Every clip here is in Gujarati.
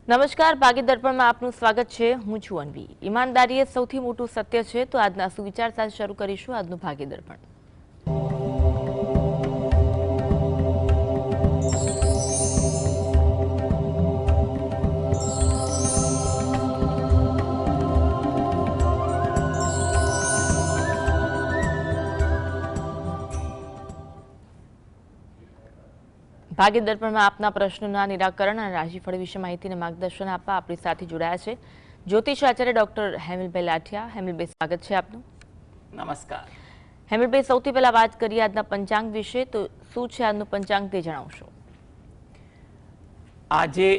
નમસ્કાર, ભાગ્ય દર્પણમાં આપનું સ્વાગત છે. હું છું અન્વી. ઈમાનદારી એ સૌથી મોટું સત્ય છે, તો આજના સુવિચાર સાથે શરૂ કરીશું આજનું ભાગ્ય દર્પણ. ભાગ્ય દર્પણમાં આપના પ્રશ્નોના નિરાકરણ અને રાશિફળ વિશે માહિતી અને માર્ગદર્શન આપવા આપણી સાથે જોડાયા છે જ્યોતિષ આચાર્ય ડોક્ટર હેમિલભાઈ લાઠિયા. હેમિલભાઈ, સ્વાગત છે આપનું. નમસ્કાર. હેમિલભાઈ, સૌથી પહેલા વાત કરીએ આજના પંચાંગ વિશે. તો શું છે આજનું પંચાંગ તે જણાવશો? આજે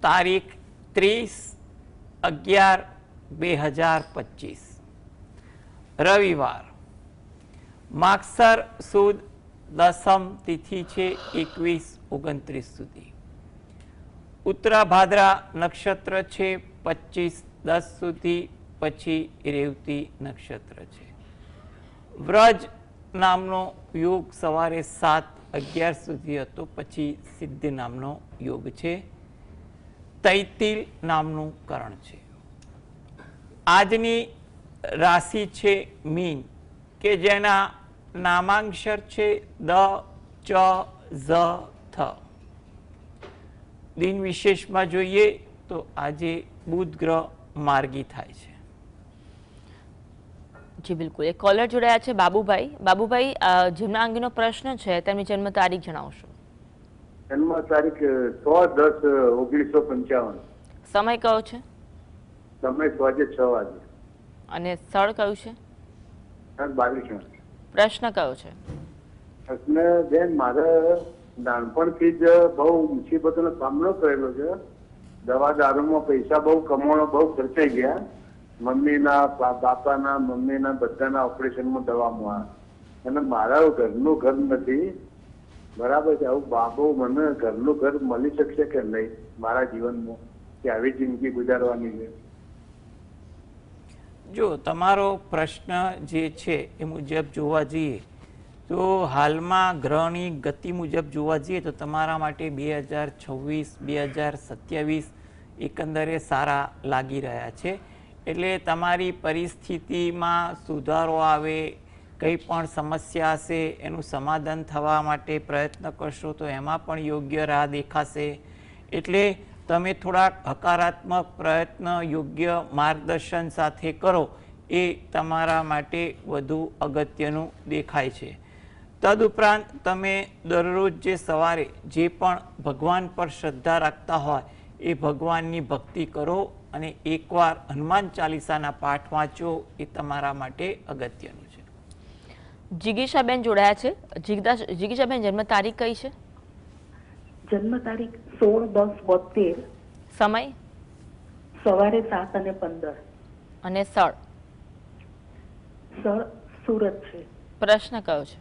તારીખ 30/11/2025 રવિવાર, માગસર સુદ દસમ તિથિ છે 21-29 સુધી. ઉત્તરા ભાદ્રા નક્ષત્ર છે 25-10 સુધી, પછી રેવતી નક્ષત્ર છે. વ્રજ નામનો યોગ સવારે 7:11 સુધી હતો, પછી સિદ્ધ નામનો યોગ છે. તૈતિલ નામનું કરણ છે. આજની રાશિ છે મીન, કે જેના નામાંક્ષર છે દ, ચ, ઝ, થ. દિન વિશેષમાં જોઈએ તો આજે બુધ ગ્રહ માર્ગી થાય છે. જી બિલકુલ. એક કોલર જોડાયા છે, બાબુભાઈ. બાબુભાઈ, જેમના અંગેનો પ્રશ્ન છે તેમની જન્મ તારીખ જણાવશો? જન્મ તારીખ 6/10/1955. સમય કયો છે? સમય સાંજે 6 વાગે. અને સ્થળ કયું છે? 22. પ્રશ્ન કયો છે? પ્રશ્ન બેન, મારે નાનપણથી જ બહુ મુસીબતોનો સામનો કરેલો છે. દવા દારૂમાં પૈસા બહુ કમાણો, બહુ ખર્ચાઈ ગયા. મમ્મીના, બાપાના, મમ્મીના બધાના ઓપરેશનમાં દવામાં. અને મારા ઘરનું ઘર નથી. બરાબર છે. આવું બાબુ મને ઘરનું ઘર મળી શકશે કે નહીં મારા જીવનમાં, કે આવી જિંદગી ગુજારવાની છે? જો તમારો પ્રશ્ન જે છે એ મુજબ જોવા જઈએ તો હાલમાં ગ્રહની ગતિ મુજબ જોવા જઈએ તો તમારા માટે 2026-2027 એકંદરે સારા લાગી રહ્યા છે. એટલે તમારી પરિસ્થિતિમાં સુધારો આવે, કંઈ પણ સમસ્યા હશે એનું સમાધાન થવા માટે પ્રયત્ન કરશો તો એમાં પણ યોગ્ય રાહ દેખાશે. એટલે તમે થોડાક હકારાત્મક પ્રયત્ન યોગ્ય માર્ગદર્શન સાથે કરો એ તમારા માટે વધુ અગત્યનું દેખાય છે. તદુપરાંત તમે દરરોજ જે સવારે જે પણ ભગવાન પર શ્રદ્ધા રાખતા હોય એ ભગવાનની ભક્તિ કરો અને એકવાર હનુમાન ચાલીસાના પાઠ વાંચો એ તમારા માટે અગત્યનું છે. જિગીશાબેન જોડાયા છે. જિગીશાબેન, જન્મ તારીખ કઈ છે? જન્મ તારીખ 16/10/72. સમય? સવારે 7:15. અને સ્થળ? સુરત છે. પ્રશ્ન કયો છે?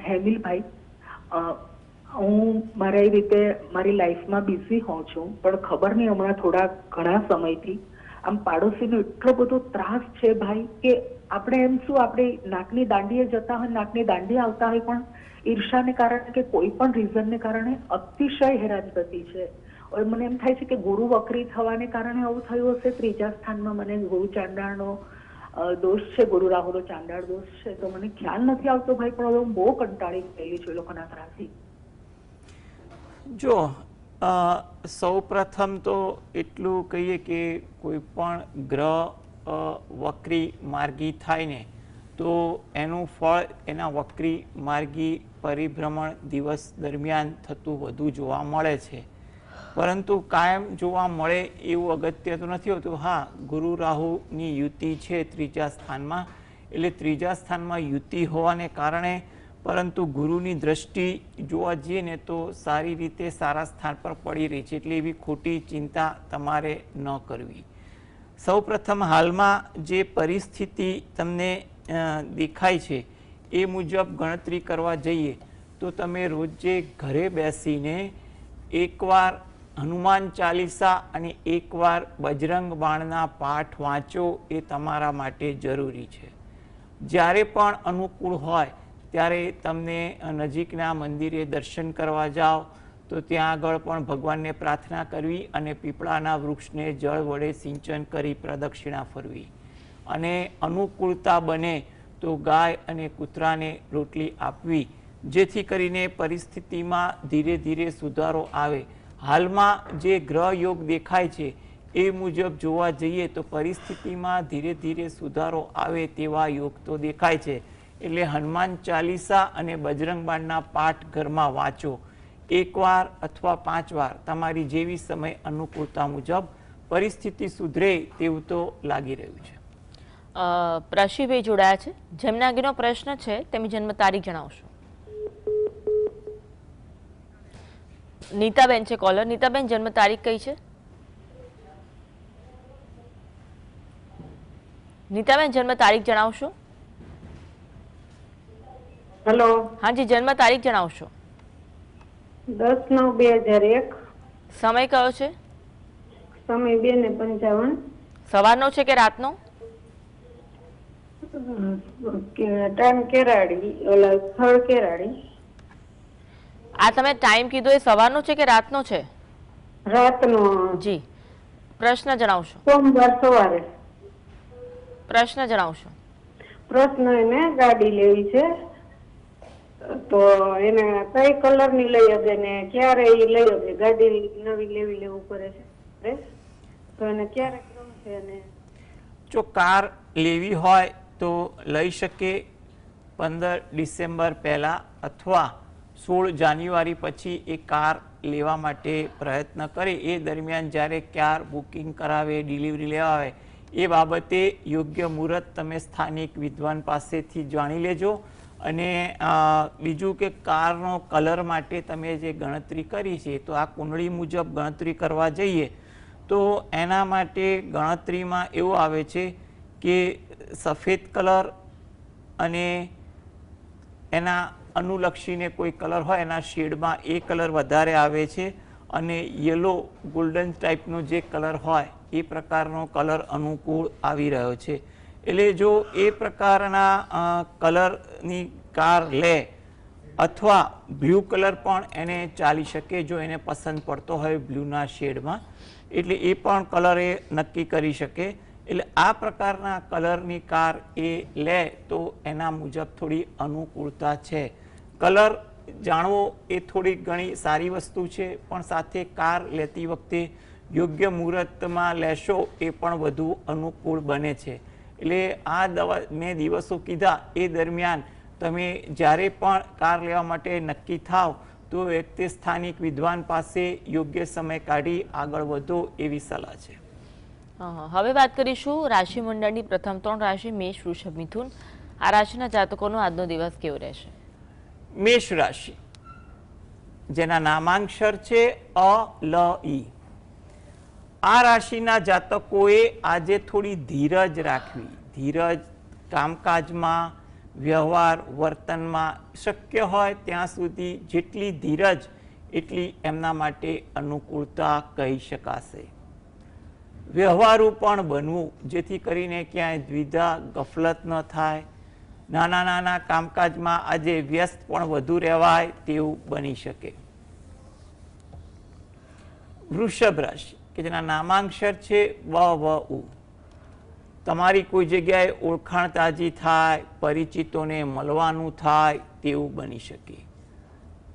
હેમિલભાઈ, હું મારી રીતે મારી લાઈફમાં બિઝી હોઉં છું, પણ ખબર નહીં હમણાં ઘણા સમયથી આમ પાડોશીનો એટલો બધો ત્રાસ છે ભાઈ, કે આપણે એમ શું, આપણે નાકની દાંડીએ જતા હોય, નાકની દાંડીએ આવતા હોય, પણ ઈર્ષાને કારણે કે કોઈ પણ રીઝનને કારણે અતિશય હેરાનગતિ છે. હવે મને એમ થાય છે કે ગુરુ વક્રી થવાને કારણે આવું થયું હશે. 3જા સ્થાનમાં મને ગુરુ ચાંડાળનો દોષ છે, ગુરુ રાહુનો ચાંડાળ દોષ છે. તો મને ખ્યાલ નથી આવતો ભાઈ, પણ હવે હું બહુ કંટાળી ગયેલી છું એ લોકોના ત્રાસથી. જો સૌ પ્રથમ તો એટલું કહીએ કે કોઈ પણ ગ્રહ વક્રી માર્ગી થાય ને તો એનું ફળ એના વક્રી માર્ગી પરિભ્રમણ દિવસ દરમિયાન થતું વધુ જોવા મળે છે. પરંતુ કાયમ જોવા મળે એવું અગત્ય તો નથી હોતું. હા, ગુરુ રાહુની યુતિ છે 3જા સ્થાનમાં, એટલે 3જા સ્થાનમાં યુતિ હોવાને કારણે, પરંતુ ગુરુની દ્રષ્ટિ જોવા જઈએ ને તો સારી રીતે સારા સ્થાન પર પડી રહી છે. એટલે એવી ખોટી ચિંતા તમારે ન કરવી. સૌ પ્રથમ હાલમાં જે પરિસ્થિતિ તમને દેખાય છે એ મુજબ ગણતરી કરવા જઈએ તો તમે રોજે ઘરે બેસીને એકવાર હનુમાન ચાલીસા અને એકવાર બજરંગ બાણના પાઠ વાંચો એ તમારા માટે જરૂરી છે. જ્યારે પણ અનુકૂળ હોય ત્યારે તમને નજીકના મંદિરે દર્શન કરવા જાઓ તો તો ત્યાં આગળ પણ ભગવાનને પ્રાર્થના કરવી અને પીપળાના વૃક્ષને જળ વડે સિંચન કરી પ્રદક્ષિણા ફરવી. અને અનુકૂળતા બને તો ગાય અને કૂતરાને રોટલી આપવી, જેથી કરીને પરિસ્થિતિમાં ધીરે ધીરે સુધારો આવે. હાલમાં જે ગ્રહ યોગ દેખાય છે એ મુજબ જોવા જઈએ તો પરિસ્થિતિમાં ધીરે ધીરે સુધારો આવે તેવા યોગ તો દેખાય છે. એટલે હનુમાન ચાલીસા અને બજરંગ બાણના પાઠ ઘરમાં વાંચો, એકવાર અથવા 5 વાર, તમારી જેવી સમય અનુકૂળતા મુજબ પરિસ્થિતિ સુધરે તેવું તો લાગી રહ્યું છે. રાશિભાઈ જોડાયા છે, જેમના આગળનો પ્રશ્ન છે તેમની જન્મ તારીખ જણાવશો. નીતાબેન છે કોલર. નીતાબેન, જન્મ તારીખ કઈ છે? નીતાબેન, જન્મ તારીખ જણાવશો. હેલો. હાજી, જન્મ તારીખ જણાવશો. 10/9/2001. સમય કયો છે? સમય 2:55. સવારનો છે કે રાતનો? ટાઈમ કેરાડી, ઓલા સ્થળ કેરાડી. આ તમે ટાઈમ કીધો એ સવારનો છે કે રાતનો છે? રાતનો. જી, પ્રશ્ન જણાવશો. સોમવાર સવારે. પ્રશ્ન જણાવશો. પ્રશ્ન એને ગાડી લેવી છે, તો એને કઈ કલર ની લઈ શકે ને ક્યારે ઈ લઈ શકે? ગાડી નવી લેવું કરે છે તો એને ક્યારે ગમશે? અને જો કાર લેવી હોય તો લઈ શકે 15 ડિસેમ્બર પહેલાં અથવા 16 જાન્યુઆરી પછી એ કાર લેવા માટે પ્રયત્ન કરે. એ દરમિયાન જ્યારે કાર બુકિંગ કરાવે, ડિલિવરી લેવા આવે, એ બાબતે યોગ્ય મુહૂર્ત તમે સ્થાનિક વિદ્વાન પાસેથી જાણી લેજો. અને બીજું કે કારનો કલર માટે તમે જે ગણતરી કરી છે, તો આ કુંડળી મુજબ ગણતરી કરવા જઈએ તો એના માટે ગણતરીમાં એવું આવે છે કે સફેદ કલર અને એના અનુલક્ષીને કોઈ કલર હોય એના શેડમાં એ કલર વધારે આવે છે, અને યલો ગોલ્ડન ટાઈપનો જે કલર હોય એ પ્રકારનો કલર અનુકૂળ આવી રહ્યો છે. એટલે જો એ પ્રકારના કલરની કાર લે અથવા બ્લુ કલર પણ એને ચાલી શકે જો એને પસંદ પડતો હોય બ્લુના શેડમાં, એટલે એ પણ કલર એ નક્કી કરી શકે. એટલે આ પ્રકારના કલરની કાર એ લે તો એના મુજબ થોડી અનુકૂળતા છે. કલર જાણવો એ થોડી ઘણી સારી વસ્તુ છે, પણ સાથે કાર લેતી વખતે યોગ્ય મુહૂર્તમાં લેશો એ પણ વધુ અનુકૂળ બને છે. એટલે આ મેં દિવસો કીધા એ દરમિયાન તમે જ્યારે પણ કાર લેવા માટે નક્કી થાવ તો વ્યક્તિ સ્થાનિક વિદ્વાન પાસે યોગ્ય સમય કાઢી આગળ વધો એવી સલાહ છે. હવે વાત કરીશું રાશિ મંડળની પ્રથમ 3 રાશિ મેષ, વૃષભ, મિથુન. આ રાશિના જાતકોનો આજનો દિવસ કેવો રહેશે? મેષ રાશિ, જેના નામાંક્ષર છે અ, લ, ઈ. આ રાશિના જાતકોએ આજે થોડી ધીરજ રાખવી. ધીરજ કામકાજમાં, વ્યવહાર, વર્તનમાં શક્ય હોય ત્યાં સુધી જેટલી ધીરજ એટલી એમના માટે અનુકૂળતા કહી શકાશે. વ્યવહારુ પણ બનવું, જેથી કરીને ક્યાંય દ્વિધા ગફલત ન થાય. નાના નાના કામકાજમાં આજે વ્યસ્ત પણ વધુ રહેવાય તેવું બની શકે. વૃષભ રાશિ, કે જેના નામાંક્ષર છે વ, વ, ઉ. તમારી કોઈ જગ્યાએ ઓળખાણ તાજી થાય, પરિચિતોને મળવાનું થાય તેવું બની શકે.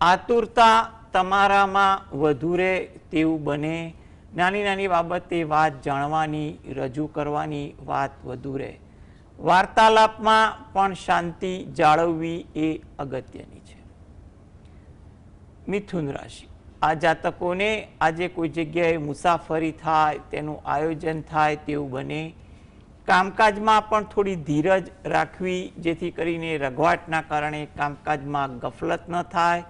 આતુરતા તમારામાં વધુ રહે તેવું બને. નાની નાની બાબતે વાત જાણવાની, રજૂ કરવાની વાત વધુ રહે. વાર્તાલાપમાં પણ શાંતિ જાળવવી એ અગત્યની છે. મિથુન રાશિ, આ જાતકોને આજે કોઈ જગ્યાએ મુસાફરી થાય, તેનું આયોજન થાય તેવું બને. કામકાજમાં પણ થોડી ધીરજ રાખવી, જેથી કરીને રઘવાટના કારણે કામકાજમાં ગફલત ન થાય.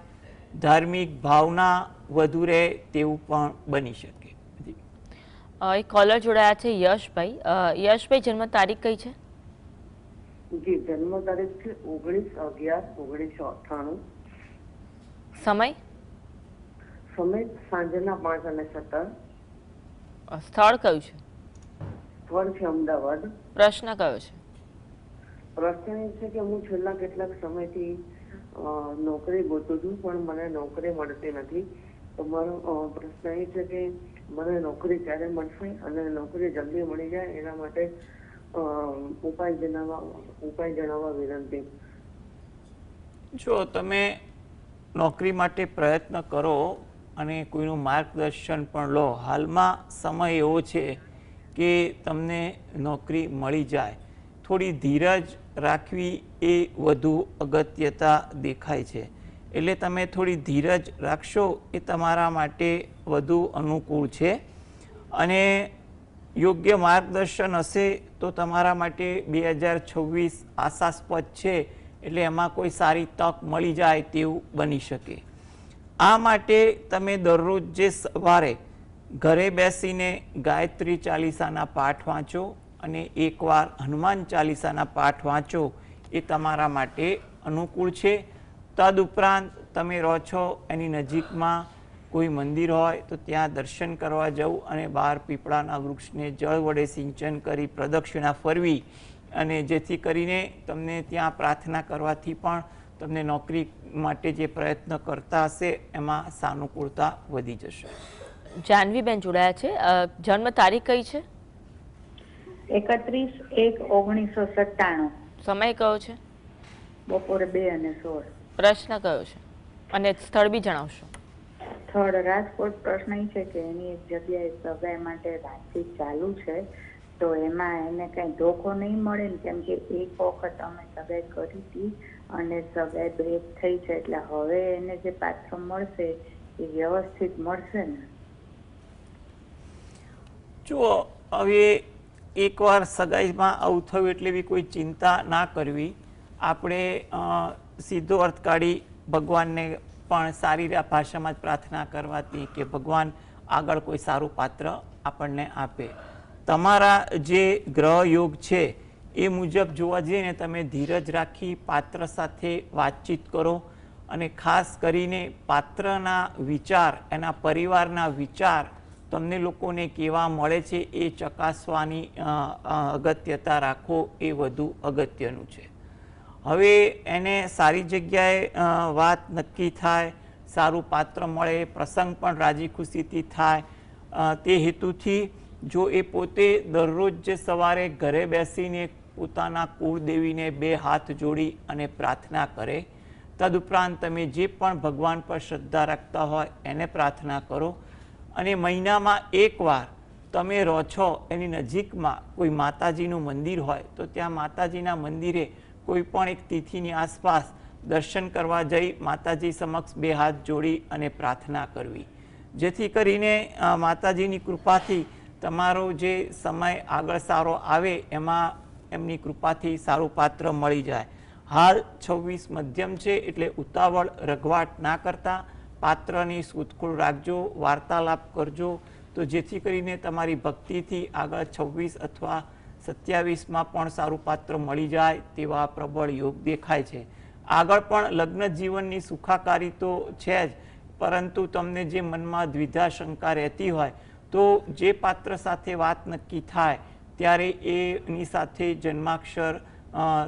ધાર્મિક ભાવના વધુ રહે તેવું પણ બની શકે. એક કોલર જોડાયા છે યશભાઈ. યશભાઈ, જન્મ તારીખ કઈ છે? જી, જન્મ તારીખ છે 19/11/1998. સમય? સમય સાંજના 5:17. સ્થળ કયું છે? સ્થળ છે અમદાવાદ. પ્રશ્ન કયો છે? પ્રશ્ન એ છે કે હું છેલ્લા કેટલાક સમયથી નોકરી ગોતું છું, પણ મને નોકરી મળતી નથી. તમારો પ્રશ્ન એ છે કે મને નોકરી ક્યારે મળશે અને નોકરી જલ્દી મળી જાય એના માટે ઉપાય જણાવવા વિનંતી. જો તમે નોકરી માટે પ્રયત્ન કરો અને કોઈનું માર્ગદર્શન પણ લો, હાલમાં સમય એવો છે કે તમને નોકરી મળી જાય. થોડી ધીરજ રાખવી એ વધુ અગત્યતા દેખાય છે. એટલે તમે થોડી ધીરજ રાખશો એ તમારા માટે વધુ અનુકૂળ છે. અને યોગ્ય માર્ગદર્શન હશે તો તમારા માટે 2026 આશાસ્પદ છે. એટલે એમાં કોઈ સારી તક મળી જાય તેવું બની શકે. આ માટે તમે દરરોજ જે સવારે ઘરે બેસીને ગાયત્રી ચાલીસાના પાઠ વાંચો અને એકવાર હનુમાન ચાલીસાના પાઠ વાંચો એ તમારા માટે અનુકૂળ છે. તદુપરાંત તમે રહો છો એની નજીકમાં કોઈ મંદિર હોય તો ત્યાં દર્શન કરવા જવું અને બહાર પીપળાના વૃક્ષને જળ વડે સિંચન કરી પ્રદક્ષિણા ફરવી, અને જેથી કરીને તમને ત્યાં પ્રાર્થના કરવાથી પણ તમને નોકરી માટે જે પ્રયત્ન કરતા હશે એમાં સાનુકૂળતા વધી જશે. જાનવીબેન જોડાયા છે. જન્મ તારીખ કઈ છે? 31/1/1997. સમય કયો છે? બપોરે 2:16. પ્રશ્ન કયો છે અને સ્થળ બી જણાવશો? સ્થળ રાજકોટ. પ્રશ્ન એ છે કે એની એક જગ્યાએ સગાઈ માટે વાતચીત ચાલુ છે, તો એમાં એને કઈ ધોખો નહીં મળે ને? કેમ કે એક વખત અમે સગાઈ કરી હતી અને સગાઈ બ્રેક થઈ છે, એટલે હવે એને જે પાત્ર મળશે એ વ્યવસ્થિત મળશે ને? જુઓ, હવે એકવાર સગાઈમાં આવું થયું એટલે એવી કોઈ ચિંતા ના કરવી. આપણે સીધો અર્થ કાઢી ભગવાનને પણ સારી ભાષામાં જ પ્રાર્થના કરવાથી કે ભગવાન આગળ કોઈ સારું પાત્ર આપણને આપે. તમારા જે ગ્રહ યોગ છે એ મુજબ જોવા જઈએ ને તમે ધીરજ રાખી પાત્ર સાથે વાતચીત કરો અને ખાસ કરીને પાત્રના વિચાર, એના પરિવારના વિચાર તમને લોકોને કેવા મળે છે એ ચકાસવાની અગત્યતા રાખો એ વધુ અગત્યનું છે. હવે એને સારી જગ્યાએ વાત નક્કી થાય, સારું પાત્ર મળે, પ્રસંગ પણ રાજી ખુશીથી થાય, તે હેતુથી જો એ પોતે દરરોજ જે સવારે ઘરે બેસીને પોતાના કુળદેવીને 2 હાથ જોડી અને પ્રાર્થના કરે, તદુપરાંત તમે જે પણ ભગવાન પર શ્રદ્ધા રાખતા હોય એને પ્રાર્થના કરો, અને મહિનામાં એકવાર તમે રહો છો એની નજીકમાં કોઈ માતાજીનું મંદિર હોય તો ત્યાં માતાજીના મંદિરે કોઈ પણ એક તિથિની આસપાસ દર્શન કરવા જઈ માતાજી સમક્ષ 2 હાથ જોડી અને પ્રાર્થના કરવી, જેથી કરીને માતાજીની કૃપાથી તમારો જે સમય આગળ સારો આવે એમાં એમની કૃપાથી સારું પાત્ર મળી જાય. હાલ 26 મધ્યમ છે એટલે ઉતાવળ રઘવાટ ના કરતા પાત્રની શોધખોળ રાખજો, વાર્તાલાપ કરજો, તો જેથી કરીને તમારી ભક્તિથી આગળ 26 અથવા 27માં પણ સારું પાત્ર મળી જાય તેવા પ્રબળ યોગ દેખાય છે. આગળ પણ લગ્ન જીવનની સુખાકારી તો છે જ, પરંતુ તમને જે મનમાં દ્વિધા શંકા રહેતી હોય તો જે પાત્ર સાથે વાત નક્કી થાય ત્યારે એની સાથે જન્માક્ષર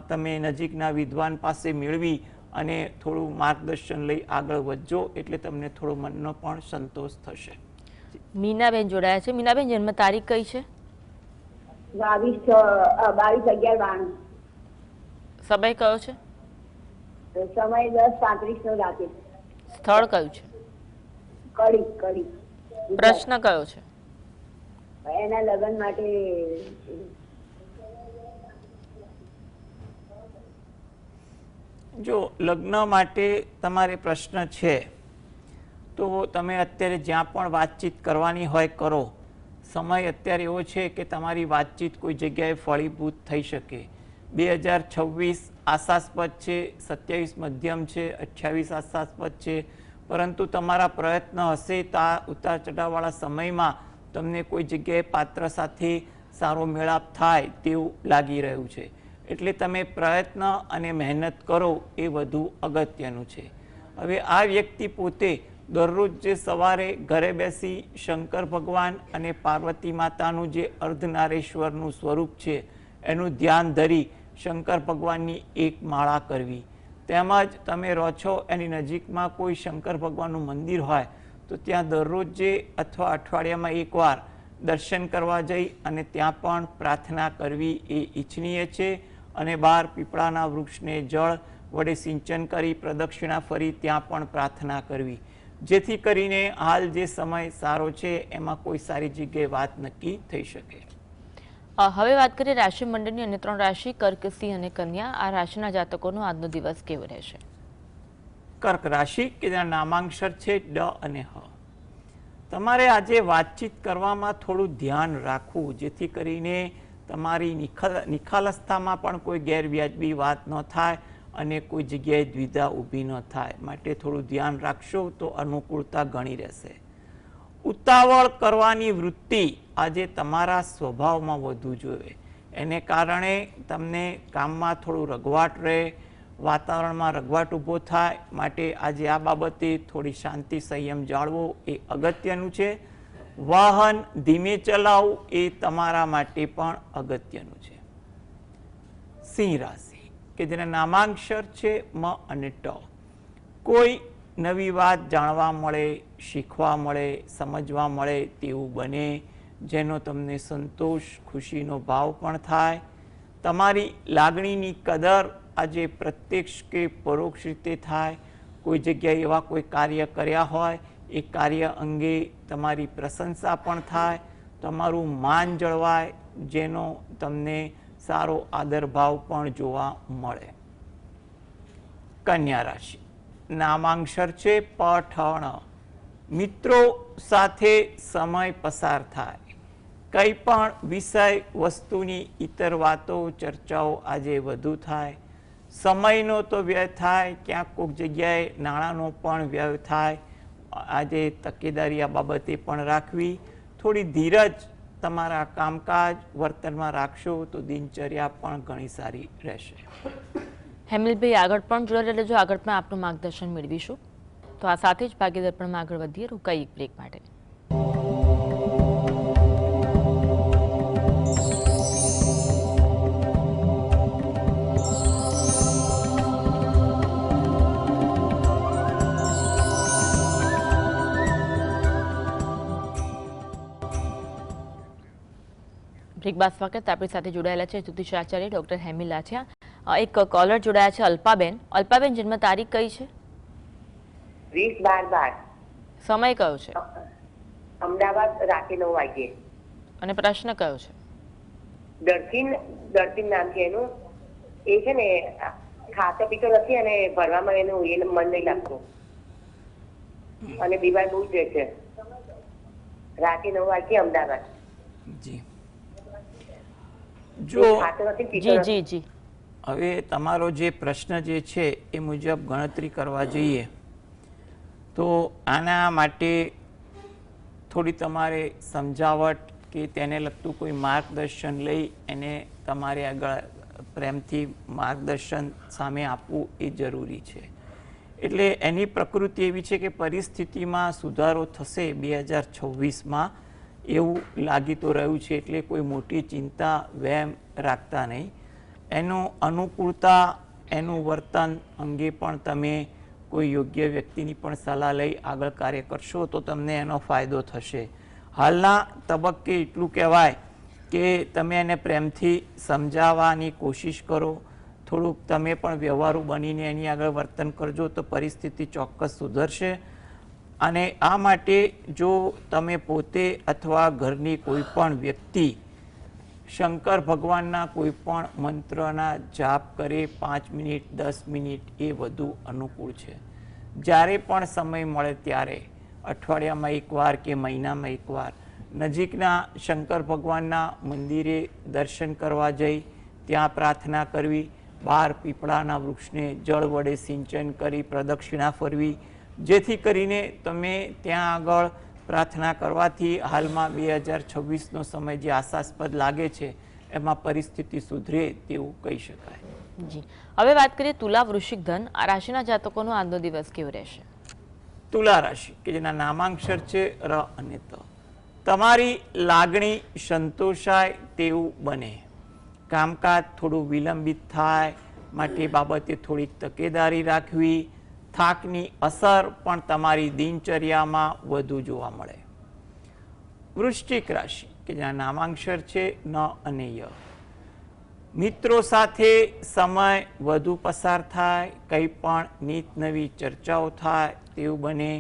તમે નજીકના વિદ્વાન પાસે મેળવી અને થોડું માર્ગદર્શન લઈ આગળ વધજો, એટલે તમને થોડો મનનો પણ સંતોષ થશે. મીનાબેન જોડાયા છે. મીનાબેન, જન્મ તારીખ કઈ છે? 22/11/92. સમય કયો છે? સમય 10:35 રાતે. સ્થળ કયું છે? કડી. પ્રશ્ન કયો છે? એના લગ્ન માટે જો લગ્ન માટે તમારે પ્રશ્ન છે તો તમે અત્યારે જ્યાં પણ વાતચીત કરવાની હોય કરો. સમય અત્યારે એવો છે કે તમારી વાતચીત કોઈ જગ્યાએ ફળીભૂત થઈ શકે. 2026 આશાસ્પદ છે, 27 મધ્યમ છે, 28 આશાસ્પદ છે, પરંતુ તમારા પ્રયત્ન હશે તો આ ઉતાર ચઢાવવાળા સમયમાં તમને કોઈ જગ્યાએ પાત્ર સાથે સારો મેળાપ થાય તેવું લાગી રહ્યું છે. એટલે તમે પ્રયત્ન અને મહેનત કરો એ વધુ અગત્યનું છે. હવે આ વ્યક્તિ પોતે દરરોજ જે સવારે ઘરે બેસી શંકર ભગવાન અને પાર્વતી માતાનું જે અર્ધનારેશ્વરનું સ્વરૂપ છે એનું ધ્યાન ધરી શંકર ભગવાનની એક માળા કરવી, તેમજ તમે રહો છો એની નજીકમાં કોઈ શંકર ભગવાનનું મંદિર હોય તો ત્યાં દરરોજે અથવા અઠવાડિયામાં એકવાર દર્શન કરવા જઈ અને ત્યાં પણ પ્રાર્થના કરવી એ ઈચ્છનીય છે. અને બહાર પીપળાના વૃક્ષને જળ વડે સિંચન કરી પ્રદક્ષિણા ફરી ત્યાં પણ પ્રાર્થના કરવી, જેથી કરીને હાલ જે સમય સારો છે એમાં કોઈ સારી જગ્યાએ વાત નક્કી થઈ શકે. હવે વાત કરીએ રાશિ મંડળની અને 3 રાશિ કર્ક, સિંહ અને કન્યા. આ રાશિના જાતકોનો આજનો દિવસ કેવો રહેશે? કર્ક રાશિ કે જેના નામાંક્ષર છે ડ અને હ. તમારે આજે વાતચીત કરવામાં થોડું ધ્યાન રાખવું, જેથી કરીને તમારી નિખાલસતામાં પણ કોઈ ગેરવ્યાજબી વાત ન થાય અને કોઈ જગ્યાએ દ્વિધા ઊભી ન થાય. માટે થોડું ધ્યાન રાખશો તો અનુકૂળતા ઘણી રહેશે. ઉતાવળ કરવાની વૃત્તિ આજે તમારા સ્વભાવમાં વધુ જોઈએ, એને કારણે તમને કામમાં થોડું રઘવાટ રહે, વાતાવરણમાં રઘવાટ ઊભો થાય. માટે આજે આ બાબતે થોડી શાંતિ સંયમ જાળવો એ અગત્યનું છે. વાહન ધીમે ચલાવવું એ તમારા માટે પણ અગત્યનું છે. સિંહ રાશિ કે જેના નામાંક્ષર છે મ અને ટ. કોઈ નવી વાત જાણવા મળે, શીખવા મળે, સમજવા મળે તેવું બને, જેનો તમને સંતોષ, ખુશીનો ભાવ પણ થાય. તમારી લાગણીની કદર આજે પ્રત્યક્ષ કે પરોક્ષ રીતે થાય. કોઈ જગ્યાએ એવા કોઈ કાર્ય કર્યા હોય એ કાર્ય અંગે તમારી પ્રશંસા પણ થાય, તમારું માન જળવાય, જેનો તમને સારો આદરભાવ પણ જોવા મળે. કન્યા રાશિ નામાંક્ષર છે પઠણ. મિત્રો સાથે સમય પસાર થાય. કંઈ પણ વિષય વસ્તુની ઇતર વાતો ચર્ચાઓ આજે વધુ થાય. સમયનો તો વ્યય થાય, ક્યાંક કોઈક જગ્યાએ નાણાંનો પણ વ્યય થાય. આજે તકેદારી આ બાબતે પણ રાખવી. થોડી ધીરજ તમારા કામકાજ વર્તનમાં રાખશો તો દિનચર્યા પણ ઘણી સારી રહેશે. હેમલભાઈ આગળ પણ જોડાયેલા રહેજો, આગળ પણ આપનું માર્ગદર્શન મેળવીશું. તો આ સાથે જ ભાગ્ય દર્પણમાં આગળ વધીએ, રોકાઈ એક બ્રેક માટે. બ્રેક બાદ સ્વાગત. આપણી સાથે જોડાયેલા છે જ્યોતિષાચાર્ય ડોક્ટર હેમિલ લાઠિયા. એક કોલર જોડાયા છે અલ્પાબેન. અલ્પાબેન, જન્મ તારીખ કઈ છે? 20/12. સમય કયો છે? અમદાવાદ રાતે 9 વાગ્યે. અને પ્રશ્ન કયો છે? દર્શીન નામ છે એનું. એ છે ને ખાતો પીતો નથી અને ભણવામાં એનું એ મન નહીં લાગતું અને બીમાર બહુ જ રહે છે. રાતે 9 વાગ્યે અમદાવાદ. જી જો ખાતો નથી, પીતો જી નથી. જી જી. હવે તમારો જે પ્રશ્ન જે છે એ મુજબ ગણતરી કરવા જઈએ તો આના માટે થોડી તમારે સમજાવટ કે તેને લગતું કોઈ માર્ગદર્શન લઈ એને તમારે આગળ પ્રેમથી માર્ગદર્શન સામે આપવું એ જરૂરી છે. એટલે એની પ્રકૃતિ એવી છે કે પરિસ્થિતિમાં સુધારો થશે 2026માં એવું લાગી તો રહ્યું છે. એટલે કોઈ મોટી ચિંતા વહેમ રાખતા નહીં. એનું અનુકૂળતા, એનું વર્તન અંગે પણ તમે કોઈ યોગ્ય વ્યક્તિની પણ સલાહ લઈ આગળ કાર્ય કરશો તો તમને એનો ફાયદો થશે. હાલના તબક્કે એટલું કહેવાય કે તમે એને પ્રેમથી સમજાવવાની કોશિશ કરો. થોડુંક તમે પણ વ્યવહારુ બનીને એની આગળ વર્તન કરજો તો પરિસ્થિતિ ચોક્કસ સુધરશે. અને આ માટે જો તમે પોતે અથવા ઘરની કોઈ પણ વ્યક્તિ શંકર ભગવાનના કોઈ પણ મંત્રના જાપ કરે 5 મિનિટ 10 મિનિટ એ વધુ અનુકૂળ છે. જ્યારે પણ સમય મળે ત્યારે અઠવાડિયામાં એકવાર કે મહિનામાં એકવાર નજીકના શંકર ભગવાનના મંદિરે દર્શન કરવા જઈ ત્યાં પ્રાર્થના કરવી, બહાર પીપળાના વૃક્ષને જળ વડે સિંચન કરી પ્રદક્ષિણા ફરવી, જેથી કરીને તમે ત્યાં આગળ પ્રાર્થના કરવાથી હાલમાં 2026નો સમય જે આશાસ્પદ લાગે છે એમાં પરિસ્થિતિ સુધરે તેવું કહી શકાય. જી, હવે વાત કરીએ તુલા, વૃશ્ચિક, ધન. આ રાશિના જાતકોનો આજનો દિવસ કેવો રહેશે? તુલા રાશિ કે જેના નામાંક્ષર છે ર અને ત. તમારી લાગણી સંતોષાય તેવું બને. કામકાજ થોડું વિલંબિત થાય, માટે બાબતે થોડીક તકેદારી રાખવી. થાકની અસર પણ તમારી દિનચર્યામાં વધુ જોવા મળે. વૃશ્ચિક રાશિ કે જેના નામાંક્ષર છે ન અને ય. મિત્રો સાથે સમય વધુ પસાર થાય, કંઈ પણ નીત નવી ચર્ચાઓ થાય તેવું બને.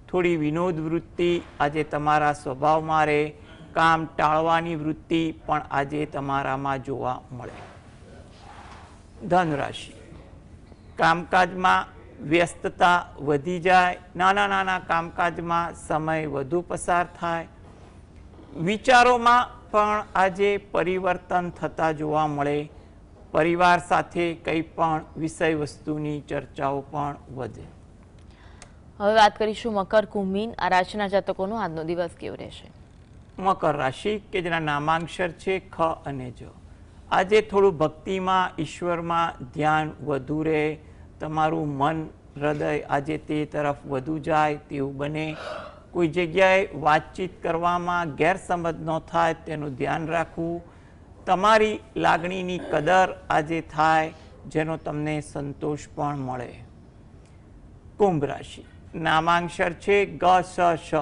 થોડી વિનોદ વૃત્તિ આજે તમારા સ્વભાવમાં રહે. કામ ટાળવાની વૃત્તિ પણ આજે તમારામાં જોવા મળે. ધન રાશિ, કામકાજમાં વ્યસ્તતા વધી જાય, નાના નાના કામકાજમાં સમય વધુ પસાર થાય. વિચારોમાં પણ આજે પરિવર્તન થતા જોવા મળે. પરિવાર સાથે કંઈ પણ વિષય વસ્તુની ચર્ચાઓ પણ વધે. હવે વાત કરીશું મકર, કુંભ, મીન આ રાશિના જાતકોનો આજનો દિવસ કેવો રહેશે. મકર રાશિ કે જેના નામાંક્ષર છે ખ અને જ. આજે થોડું ભક્તિમાં, ઈશ્વરમાં ધ્યાન વધુ રહે. તમારું મન, હૃદય આજે તે તરફ વધુ જાય તેવું બને. કોઈ જગ્યાએ વાતચીત કરવામાં ગેરસમજ ન થાય તેનું ધ્યાન રાખવું. તમારી લાગણીની કદર આજે થાય, જેનો તમને સંતોષ પણ મળે. કુંભ રાશિ, નામાંક્ષર છે ગ, સ, શ.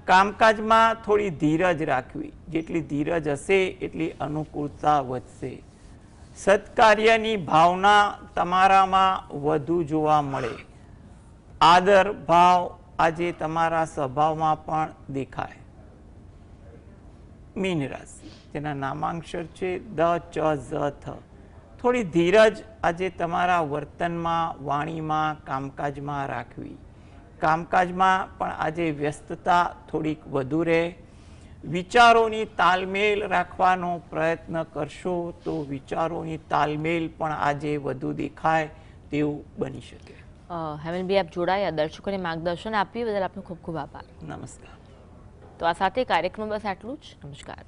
કામકાજમાં થોડી ધીરજ રાખવી. જેટલી ધીરજ હશે એટલી અનુકૂળતા વધશે. સત્કાર્યની ભાવના તમારામાં વધુ જોવા મળે. આદર ભાવ આજે તમારા સ્વભાવમાં પણ દેખાય. મીન રાશિ, જેના નામાંક્ષર છે દ, ચ, ઝ, થ. થોડી ધીરજ આજે તમારા વર્તનમાં, વાણીમાં, કામકાજમાં રાખવી. કામકાજમાં પણ આજે વ્યસ્તતા થોડીક વધુ રહે. વિચારોની તાલમેલ રાખવાનો પ્રયત્ન કરશો તો વિચારોની તાલમેલ પણ આજે વધુ દેખાય તેવું બની શકે. હેમલભાઈ, આપ જોડાયા, દર્શકોને માર્ગદર્શન આપ્યું બદલ આપનો ખૂબ ખૂબ આભાર. નમસ્કાર. તો આ સાથે કાર્યક્રમ બસ આટલું જ. નમસ્કાર.